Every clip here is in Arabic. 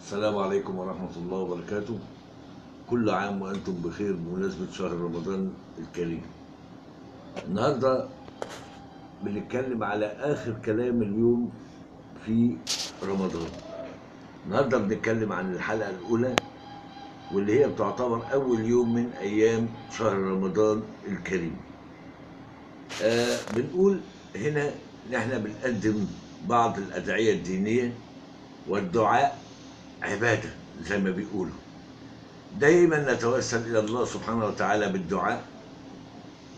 السلام عليكم ورحمة الله وبركاته. كل عام وأنتم بخير بمناسبة شهر رمضان الكريم. النهاردة بنتكلم على آخر كلام اليوم في رمضان. النهاردة بنتكلم عن الحلقة الأولى واللي هي بتعتبر أول يوم من أيام شهر رمضان الكريم. بنقول هنا إن إحنا بنقدم بعض الأدعية الدينية، والدعاء عبادة زي ما بيقولوا. دائما نتوسل إلى الله سبحانه وتعالى بالدعاء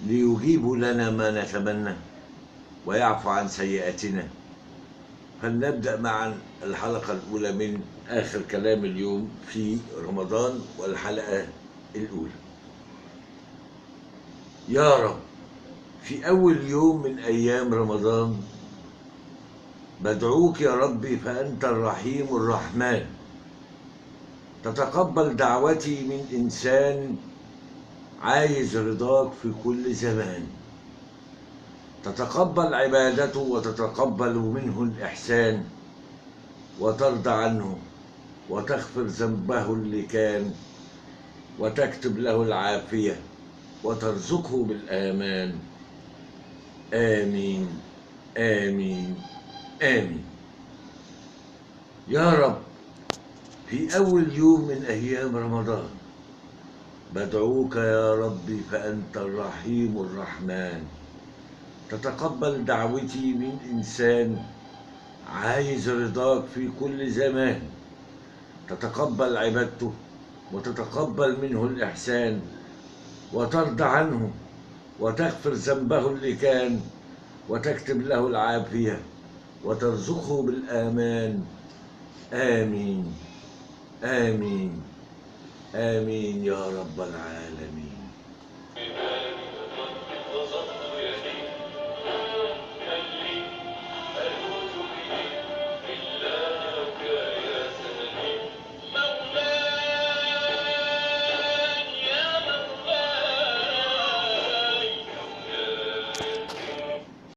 ليجيب لنا ما نتمنى ويعفو عن سيئاتنا. فلنبدأ معا الحلقة الأولى من آخر كلام اليوم في رمضان، والحلقة الأولى. يا رب، في أول يوم من أيام رمضان بدعوك يا ربي فأنت الرحيم الرحمن، تتقبل دعوتي من إنسان عايز رضاك في كل زمان، تتقبل عبادته وتتقبل منه الإحسان، وترضى عنه وتغفر ذنبه اللي كان، وتكتب له العافية وترزقه بالآمان. آمين آمين آمين. يا رب، في أول يوم من أيام رمضان بدعوك يا ربي فأنت الرحيم الرحمن، تتقبل دعوتي من إنسان عايز رضاك في كل زمان، تتقبل عبادته وتتقبل منه الإحسان، وترضى عنه وتغفر ذنبه اللي كان، وتكتب له العافية وترزقه بالآمان. آمين آمين آمين يا رب العالمين.